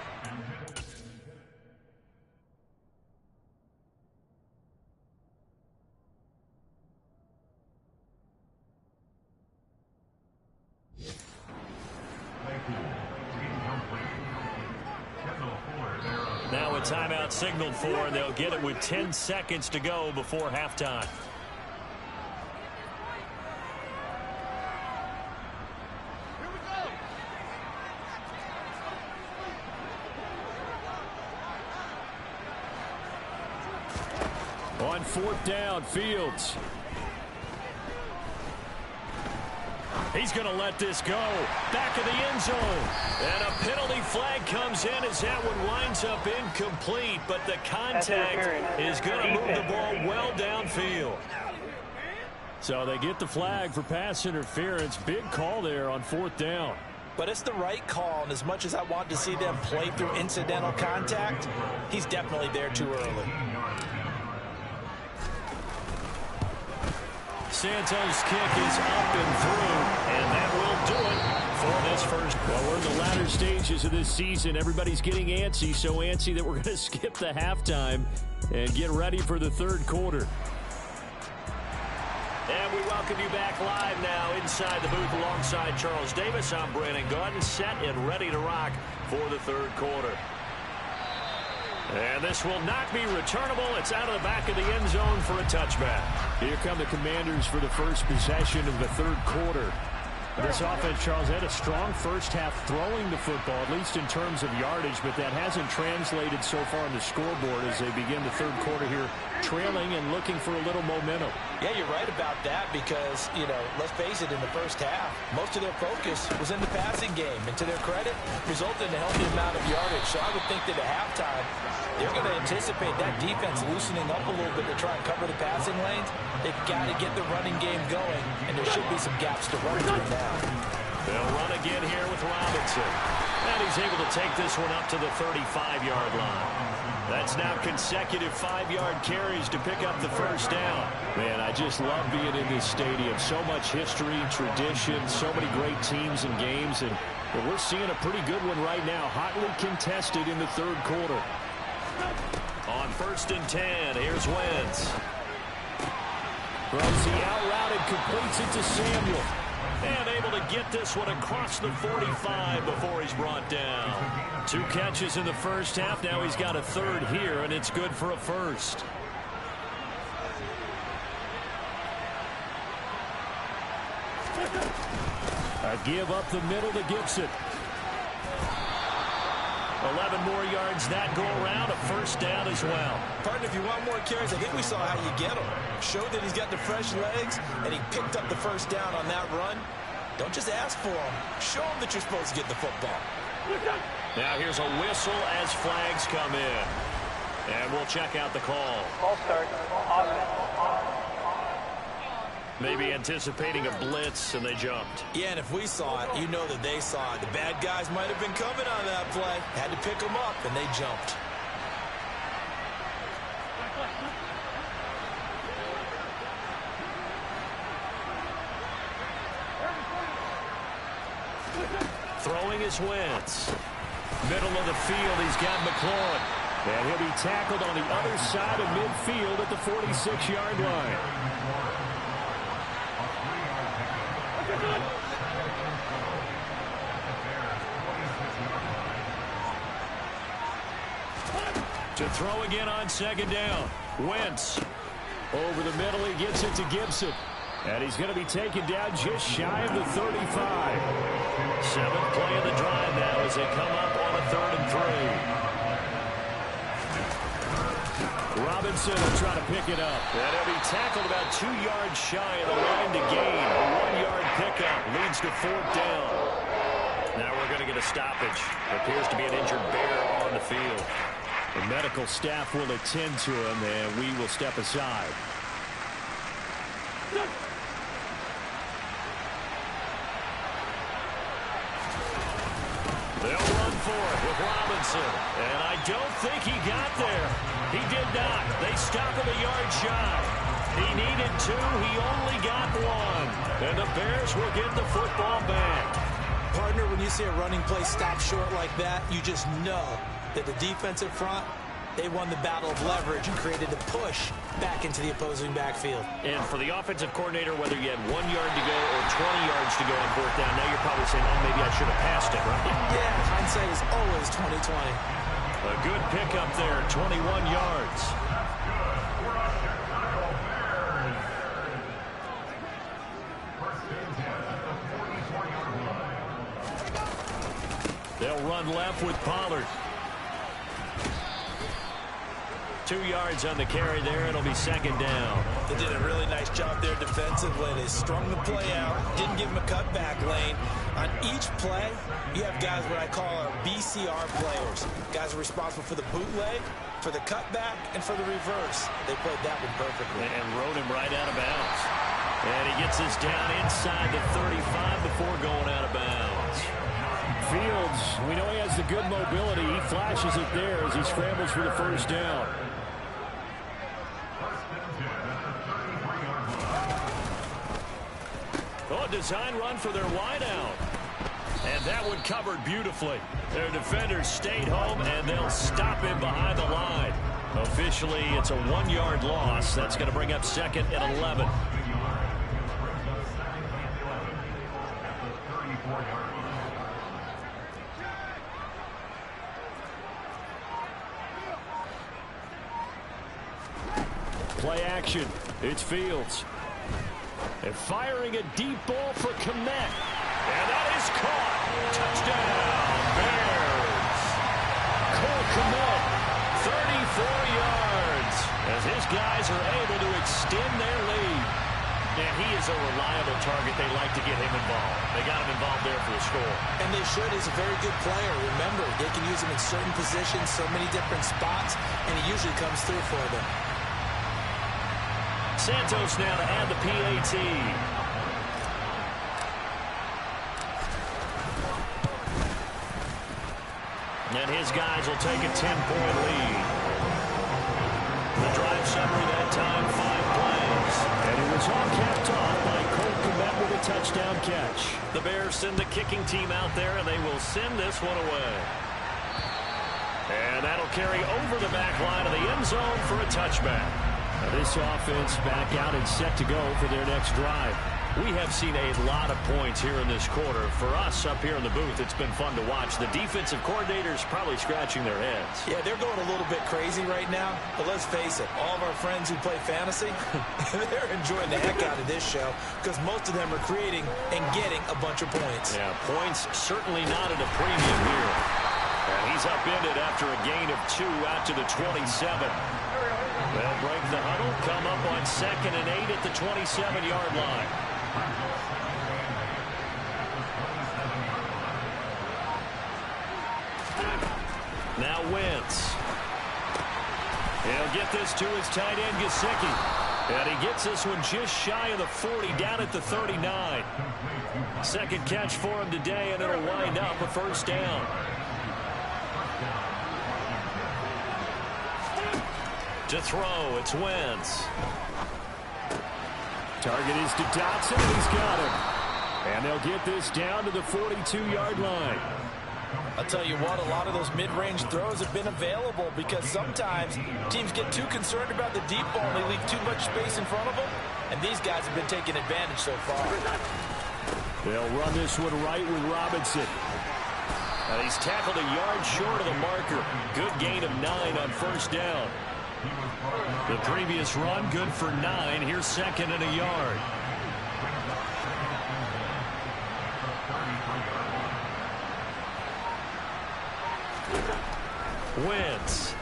Now a timeout signaled for, and they'll get it with 10 seconds to go before halftime. On 4th down, Fields. He's going to let this go. Back of the end zone. And a penalty flag comes in as that one winds up incomplete. But the contact is going to move the ball well downfield. So they get the flag for pass interference. Big call there on 4th down. But it's the right call, and as much as I want to see them play through incidental contact, he's definitely there too early. Santos' kick is up and through, and that will do it for this first. Well, we're in the latter stages of this season. Everybody's getting antsy, so antsy that we're going to skip the halftime and get ready for the 3rd quarter. And we welcome you back live now inside the booth alongside Charles Davis. I'm Brandon Gaudin, set and ready to rock for the third quarter. And this will not be returnable. It's out of the back of the end zone for a touchback. Here come the Commanders for the first possession of the third quarter. This offense, Charles, had a strong first half throwing the football, at least in terms of yardage, but that hasn't translated so far on the scoreboard as they begin the third quarter here, trailing and looking for a little momentum. Yeah, you're right about that because, let's face it, in the first half, most of their focus was in the passing game. And to their credit, resulted in a healthy amount of yardage. So I would think that at halftime, they're going to anticipate that defense loosening up a little bit to try and cover the passing lanes. They've got to get the running game going, and there should be some gaps to run through now. They'll run again here with Robinson. And he's able to take this one up to the 35-yard line. That's now consecutive 5-yard carries to pick up the first down. Man, I just love being in this stadium. So much history, tradition, so many great teams and games. And we're seeing a pretty good one right now, hotly contested in the third quarter. On 1st and 10, here's Wentz. Throws the out route and completes it to Samuel. And able to get this one across the 45 before he's brought down. 2 catches in the first half. Now he's got a third here, and it's good for a first. A give up the middle to Gibson. 11 more yards that go around, a first down as well. Partner, if you want more carries, I think we saw how you get him. Showed that he's got the fresh legs, and he picked up the first down on that run. Don't just ask for him. Show him that you're supposed to get the football. Now here's a whistle as flags come in. And we'll check out the call. Ball start. Offense. Maybe anticipating a blitz, and they jumped. Yeah, and if we saw it, you know that they saw it. The bad guys might have been coming on that play. Had to pick them up, and they jumped. Throwing is Wentz. Middle of the field, he's got McLaurin. And he'll be tackled on the other side of midfield at the 46-yard line. To throw again on 2nd down. Wentz. Over the middle, he gets it to Gibson. And he's going to be taken down just shy of the 35. 7th play of the drive now as they come up on a 3rd and 3. Robinson will try to pick it up. And he'll be tackled about 2 yards shy of the line to gain. A 1-yard pickup leads to 4th down. Now we're going to get a stoppage. Appears to be an injured bear on the field. The medical staff will attend to him, and we will step aside. They'll run for it with Robinson. And I don't think he got there. He did not. They stop him a yard shy. He needed 2. He only got 1. And the Bears will get the football back. Partner, when you see a running play stop short like that, you just know that the defensive front, they won the battle of leverage and created a push back into the opposing backfield. And for the offensive coordinator, whether you had 1 yard to go or 20 yards to go on 4th down, now you're probably saying, oh, maybe I should have passed it, right? Yeah, hindsight is always 20/20. A good pickup there, 21 yards. They'll run left with Pollard. 2 yards on the carry there. It'll be 2nd down. They did a really nice job there defensively. They strung the play out, didn't give him a cutback lane. On each play, you have guys what I call our BCR players. Guys are responsible for the bootleg, for the cutback, and for the reverse. They played that one perfectly. And rode him right out of bounds. And he gets this down inside the 35 before going out of bounds. Fields, we know he has the good mobility. He flashes it there as he scrambles for the first down. Oh, a design run for their wideout. And that one covered beautifully. Their defenders stayed home, and they'll stop him behind the line. Officially, it's a 1-yard loss. That's going to bring up 2nd and 11. play action. It's Fields. And firing a deep ball for Kmet. And that is caught. Touchdown, Bears. Cole Kmet, 34 yards, as his guys are able to extend their lead. And he is a reliable target. They like to get him involved. They got him involved there for the score. And they should. He's a very good player. Remember, they can use him in certain positions, so many different spots, and he usually comes through for them. Santos now to add the PAT. And his guys will take a 10-point lead. The drive summary that time, 5 plays. And it was all capped off by Cole Kmet with a touchdown catch. The Bears send the kicking team out there, and they will send this one away. And that'll carry over the back line of the end zone for a touchback. Now this offense back out and set to go for their next drive. We have seen a lot of points here in this quarter. For us up here in the booth, it's been fun to watch. The defensive coordinators probably scratching their heads. Yeah, they're going a little bit crazy right now. But let's face it, all of our friends who play fantasy, they're enjoying the heck out of this show because most of them are creating and getting a bunch of points. Yeah, points certainly not at a premium here. And he's upended after a gain of 2 out to the 27. They'll break the huddle, come up on 2nd and 8 at the 27-yard line. Now Wentz. He'll get this to his tight end, Gesicki. And he gets this one just shy of the 40, down at the 39. Second catch for him today, and it'll wind up a first down. To throw, it's Wentz. Target is to Dotson, and he's got him. And they'll get this down to the 42-yard line. I'll tell you what, a lot of those mid-range throws have been available because sometimes teams get too concerned about the deep ball and they leave too much space in front of them, and these guys have been taking advantage so far. They'll run this one right with Robinson. And he's tackled a yard short of the marker. Good gain of 9 on first down. The previous run, good for 9. Here's 2nd and a yard. Wentz.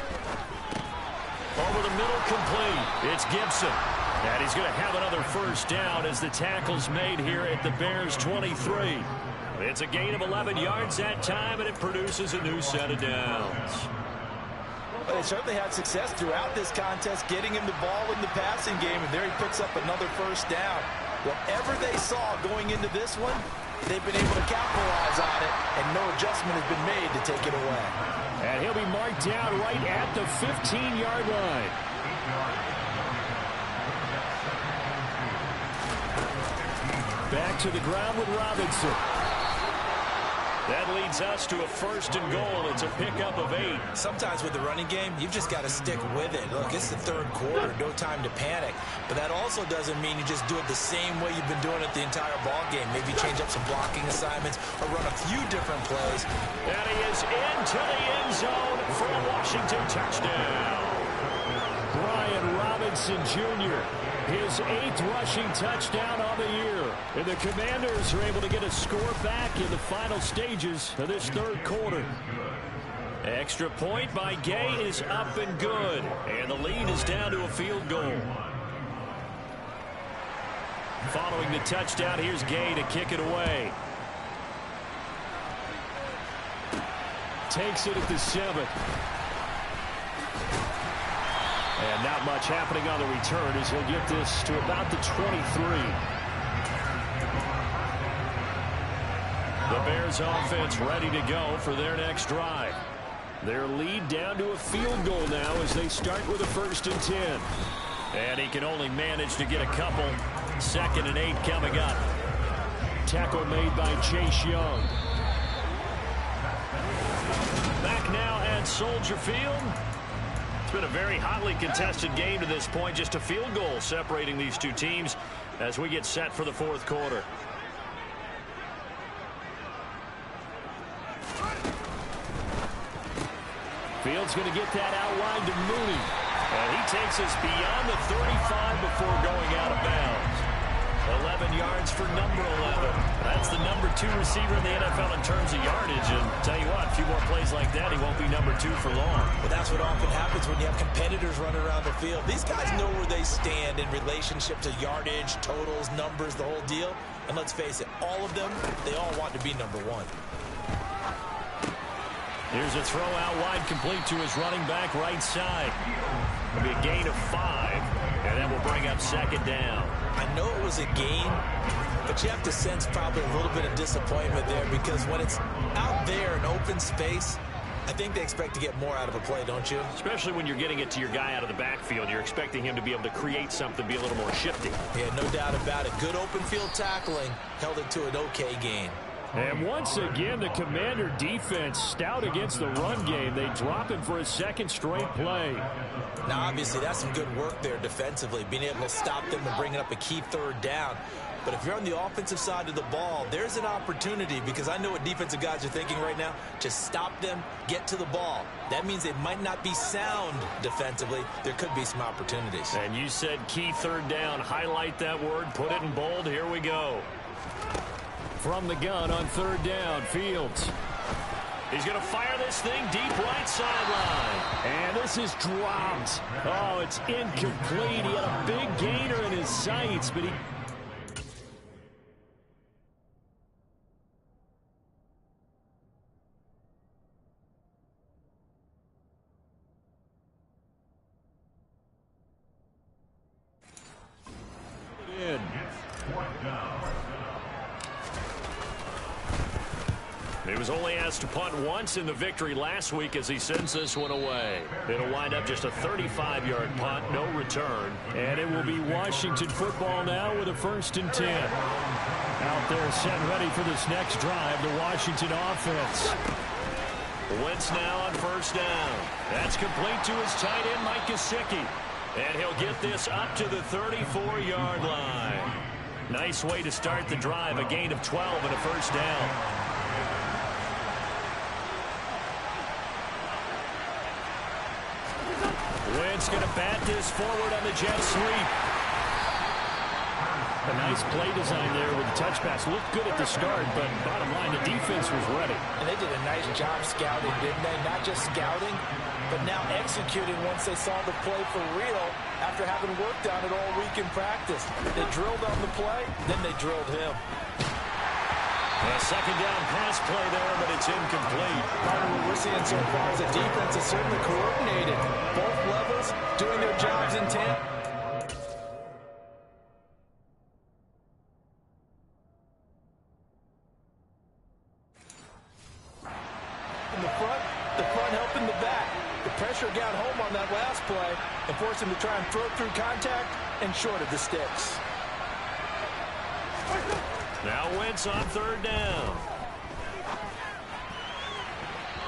Over the middle, complete. It's Gibson. And he's going to have another first down as the tackle's made here at the Bears' 23. It's a gain of 11 yards that time, and it produces a new set of downs. Well, they certainly had success throughout this contest, getting him the ball in the passing game, and there he picks up another first down. Whatever they saw going into this one, they've been able to capitalize on it, and no adjustment has been made to take it away. And he'll be marked down right at the 15-yard line. Back to the ground with Robinson. That leads us to a 1st and goal. It's a pickup of 8. Sometimes with the running game, you've just got to stick with it. Look, it's the 3rd quarter, no time to panic. But that also doesn't mean you just do it the same way you've been doing it the entire ball game. Maybe change up some blocking assignments or run a few different plays. And he is into the end zone for a Washington touchdown. Brian Robinson Jr., his 8th rushing touchdown on the year. And the Commanders are able to get a score back in the final stages of this 3rd quarter. Extra point by Gay is up and good. And the lead is down to a field goal. Following the touchdown, here's Gay to kick it away. Takes it at the 7. And not much happening on the return as he'll get this to about the 23. The Bears offense ready to go for their next drive. Their lead down to a field goal now as they start with a 1st and 10. And he can only manage to get a couple. 2nd and 8 coming up. Tackle made by Chase Young. Back now at Soldier Field. It's been a very hotly contested game to this point. Just a field goal separating these two teams as we get set for the 4th quarter. Fields going to get that outlined to Mooney. And he takes us beyond the 35 before going out of bounds. 11 yards for number 11. That's the number 2 receiver in the NFL in terms of yardage. And tell you what, a few more plays like that, he won't be number 2 for long. Well, that's what often happens when you have competitors running around the field. These guys know where they stand in relationship to yardage, totals, numbers, the whole deal. And let's face it, all of them, they all want to be number 1. Here's a throw out wide, complete to his running back right side. It'll be a gain of 5, and that will bring up second down. I know it was a gain, but you have to sense probably a little bit of disappointment there because when it's out there in open space, I think they expect to get more out of a play, don't you? Especially when you're getting it to your guy out of the backfield. You're expecting him to be able to create something, be a little more shifty. Yeah, no doubt about it. Good open field tackling held it to an okay gain. And once again, the Commander defense stout against the run game. They drop him for a second straight play. Now, obviously, that's some good work there defensively, being able to stop them and bringing up a key third down. But if you're on the offensive side of the ball, there's an opportunity because I know what defensive guys are thinking right now. Just stop them, get to the ball. That means they might not be sound defensively. There could be some opportunities. And you said key third down. Highlight that word, put it in bold. Here we go. From the gun on third down, Fields. He's going to fire this thing deep right sideline. And this is dropped. Oh, it's incomplete. He had a big gainer in his sights, but he... He was only asked to punt once in the victory last week as he sends this one away. It'll wind up just a 35-yard punt, no return. And it will be Washington football now with a 1st and 10. Out there set ready for this next drive, the Washington offense. Wentz now on 1st down. That's complete to his tight end, Mike Gesicki. And he'll get this up to the 34-yard line. Nice way to start the drive, a gain of 12 and a 1st down. Wentz going to bat this forward on the jet sweep. A nice play design there with the touch pass. Looked good at the start, but bottom line, the defense was ready. And they did a nice job scouting, didn't they? Not just scouting, but now executing once they saw the play for real after having worked on it all week in practice. They drilled on the play, then they drilled him. A second down pass play there, but it's incomplete. What we're seeing so far is the defense is certainly coordinated. Both levels doing their jobs in tandem. In the front helping the back. The pressure got home on that last play and forced him to try and throw through contact and short of the sticks. Now Wentz on 3rd down.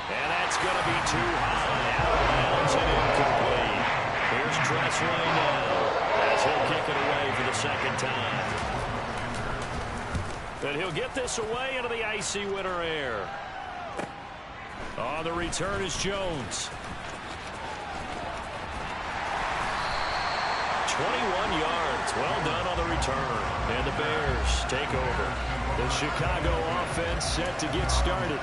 And that's going to be too high. Out of bounds and incomplete. Here's Tressway now as he'll kick it away for the 2nd time. And he'll get this away into the icy winter air. On the return is Jones. 21 yards. Well done on the return. And the Bears take over. The Chicago offense set to get started.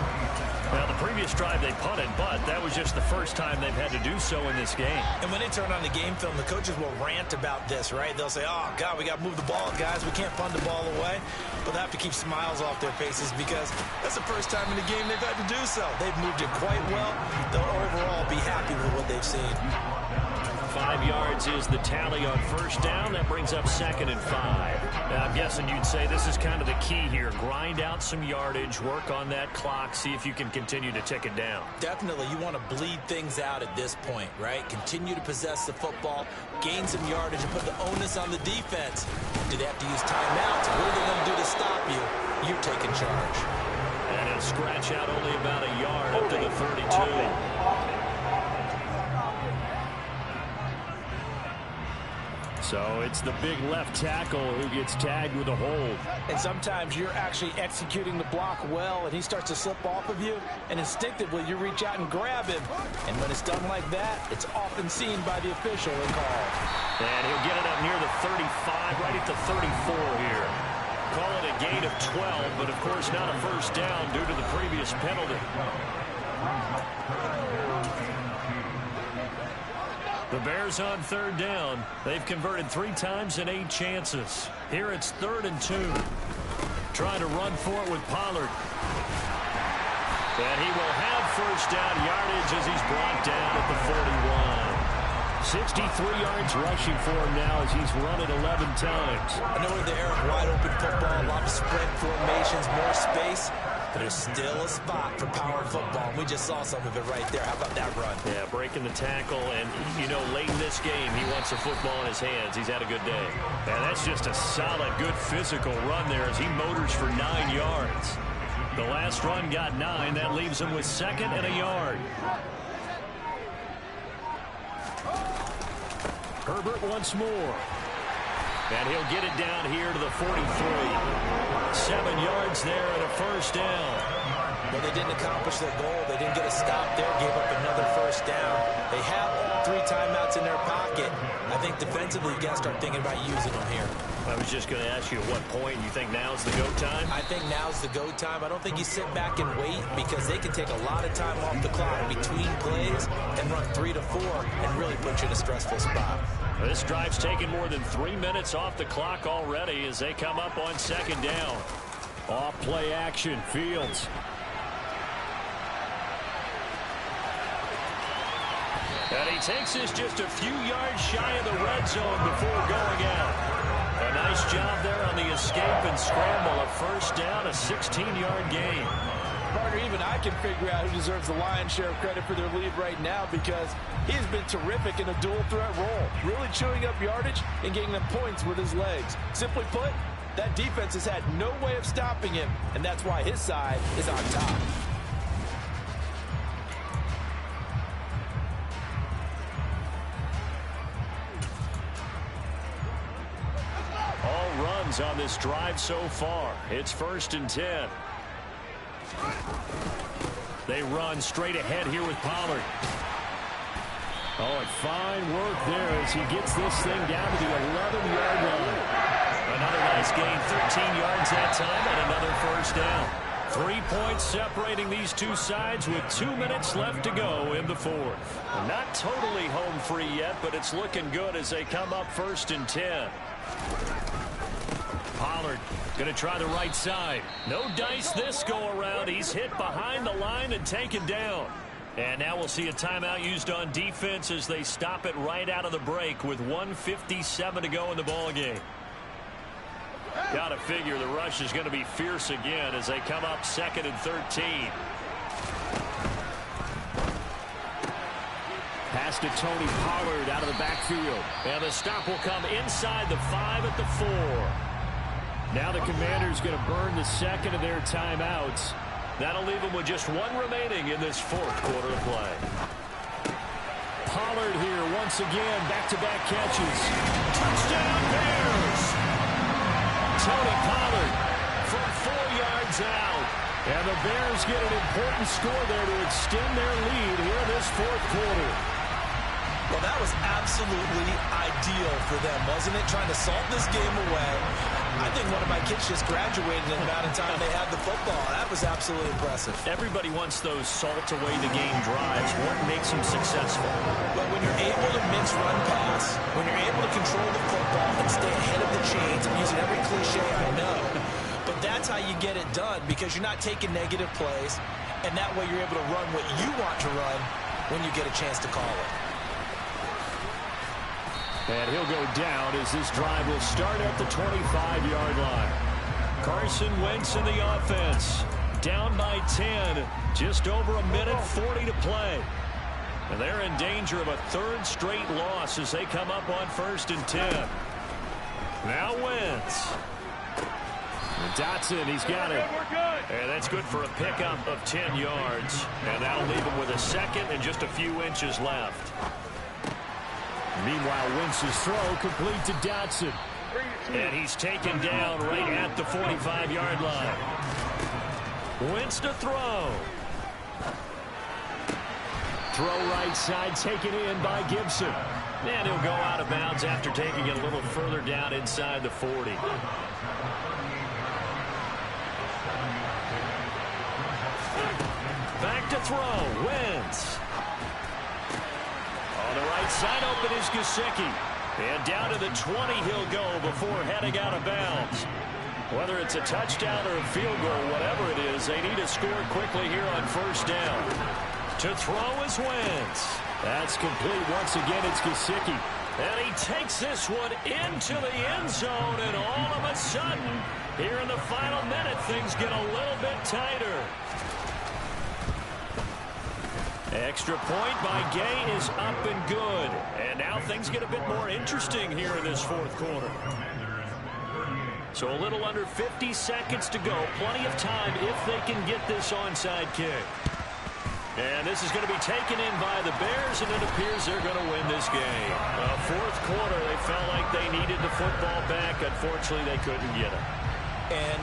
Now, the previous drive they punted, but that was just the first time they've had to do so in this game. And when they turn on the game film, the coaches will rant about this, right? They'll say, oh, God, we got to move the ball, guys. We can't punt the ball away. But they have to keep smiles off their faces because that's the first time in the game they've had to do so. They've moved it quite well. They'll overall be happy with what they've seen. 5 yards is the tally on 1st down. That brings up 2nd and 5. Now, I'm guessing you'd say this is kind of the key here. Grind out some yardage, work on that clock, see if you can continue to tick it down. Definitely. You want to bleed things out at this point, right? Continue to possess the football, gain some yardage, and put the onus on the defense. Do they have to use timeouts? What are they going to do to stop you? You're taking charge. And it'll scratch out only about a yard up to the 32. So it's the big left tackle who gets tagged with a hold. And sometimes you're actually executing the block well, and he starts to slip off of you, and instinctively you reach out and grab him. And when it's done like that, it's often seen by the official and called. And he'll get it up near the 35, right at the 34 here. Call it a gain of 12, but of course not a first down due to the previous penalty. The Bears on third down. They've converted 3 times in 8 chances. Here it's 3rd and 2. Trying to run for it with Pollard. And he will have first down yardage as he's brought down at the 41. 63 yards rushing for him now as he's run it 11 times. I know we're in the era of wide open football, a lot of spread formations, more space, but there's still a spot for power football. And we just saw some of it right there. How about that run? Yeah, breaking the tackle, and, you know, late in this game, he wants the football in his hands. He's had a good day. And that's just a solid, good physical run there as he motors for 9 yards. The last run got 9. That leaves him with 2nd and a yard. Herbert once more. And he'll get it down here to the 43. 7 yards there and a first down. Well, they didn't accomplish their goal. They didn't get a stop there, gave up another first down. They have all 3 timeouts in their pocket. I think defensively, you got to start thinking about using them here. I was just going to ask you at what point you think now's the go time? I think now's the go time. I don't think you sit back and wait because they can take a lot of time off the clock between plays and run 3 to 4 and really put you in a stressful spot. This drive's taken more than 3 minutes off the clock already as they come up on 2nd down. Off play action, Fields. And he takes this just a few yards shy of the red zone before going out. A nice job there on the escape and scramble. A first down, a 16-yard gain. Partner, even I can figure out who deserves the lion's share of credit for their lead right now because he's been terrific in a dual threat role, really chewing up yardage and getting them points with his legs. Simply put, that defense has had no way of stopping him, and that's why his side is on top. All runs on this drive so far. It's 1st and 10. They run straight ahead here with Pollard. Oh, and fine work there as he gets this thing down to the 11-yard line. Another nice gain, 13 yards that time, and another first down. 3 points separating these two sides with 2 minutes left to go in the 4th. Not totally home free yet, but it's looking good as they come up 1st and 10. Pollard going to try the right side. No dice this go around. He's hit behind the line and taken down. And now we'll see a timeout used on defense as they stop it right out of the break with 1:57 to go in the ballgame. Got to figure the rush is going to be fierce again as they come up 2nd and 13. Pass to Tony Pollard out of the backfield. And the stop will come inside the 5 at the 4. Now the Commanders going to burn the 2nd of their timeouts. That'll leave them with just 1 remaining in this 4th quarter of play. Pollard here once again, back-to-back catches. Touchdown Bears! Tony Pollard from 4 yards out. And the Bears get an important score there to extend their lead here in this 4th quarter. Well, that was absolutely ideal for them, wasn't it? Trying to salt this game away. I think one of my kids just graduated in the amount of time they had the football. That was absolutely impressive. Everybody wants those salt-away-the-game drives. What makes them successful? But when you're able to mix run-pass, when you're able to control the football and stay ahead of the chains, I'm using every cliche I know, but that's how you get it done because you're not taking negative plays, and that way you're able to run what you want to run when you get a chance to call it. And he'll go down as this drive will start at the 25-yard line. Carson Wentz in the offense. Down by 10. Just over a minute 40 to play. And they're in danger of a 3rd straight loss as they come up on 1st and 10. Now Wentz. And Dotson, he's got it. And that's good for a pickup of 10 yards. And that'll leave him with a 2nd and just a few inches left. Meanwhile, Wentz's throw complete to Dotson. And he's taken down right at the 45-yard line. Wentz to throw. Throw right side, taken in by Gibson. And he'll go out of bounds after taking it a little further down inside the 40. Back to throw. Wentz. On the right side, open is Gesicki. And down to the 20 he'll go before heading out of bounds. Whether it's a touchdown or a field goal, whatever it is, they need to score quickly here on first down. To throw is Wentz. That's complete. Once again, it's Gesicki. And he takes this one into the end zone, and all of a sudden, here in the final minute, things get a little bit tighter. Extra point by Gay is up and good. And now things get a bit more interesting here in this fourth quarter. So a little under 50 seconds to go. Plenty of time if they can get this onside kick. And this is going to be taken in by the Bears, and it appears they're going to win this game. Fourth quarter, they felt like they needed the football back. Unfortunately, they couldn't get it. And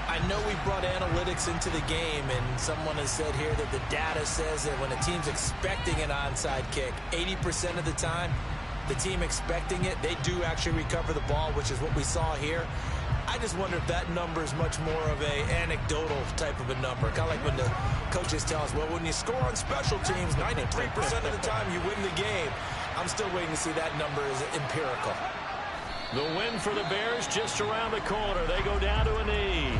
I know we brought analytics into the game, and someone has said here that the data says that when a team's expecting an onside kick, 80% of the time, the team expecting it, they do actually recover the ball, which is what we saw here. I just wonder if that number is much more of a anecdotal type of a number. Kind of like when the coaches tell us, well, when you score on special teams, 93% of the time you win the game. I'm still waiting to see that number is empirical. The win for the Bears just around the corner. They go down to a knee.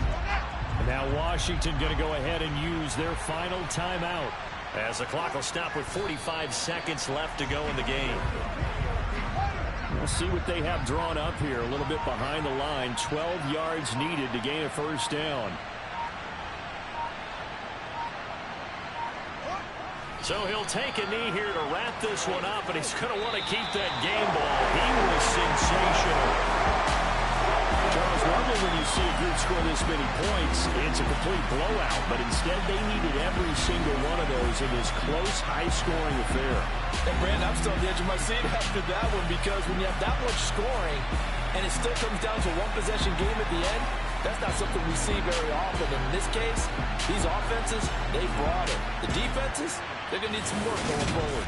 And now Washington going to go ahead and use their final timeout, as the clock will stop with 45 seconds left to go in the game. We'll see what they have drawn up here. A little bit behind the line. 12 yards needed to gain a first down. So he'll take a knee here to wrap this one up, and he's going to want to keep that game ball. He was sensational. Charles, normally when you see a group score this many points, it's a complete blowout, but instead they needed every single one of those in this close, high-scoring affair. And Brandon, I'm still on the edge of my seat after that one, because when you have that much scoring and it still comes down to one possession game at the end, that's not something we see very often. In this case, these offenses, they brought it. The defenses, they're going to need some work going forward.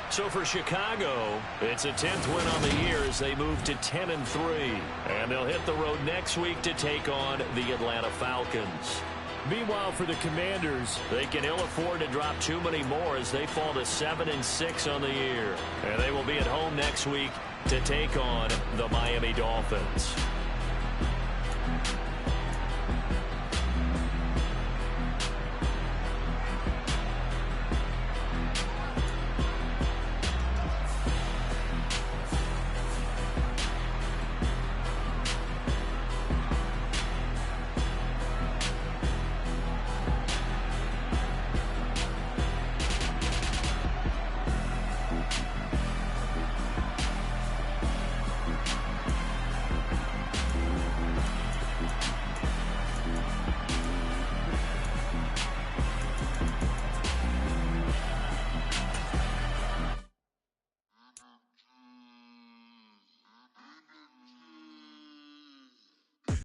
So for Chicago, it's a 10th win on the year as they move to 10-3. And they'll hit the road next week to take on the Atlanta Falcons. Meanwhile, for the Commanders, they can ill afford to drop too many more as they fall to 7-6 on the year. And they will be at home next week to take on the Miami Dolphins.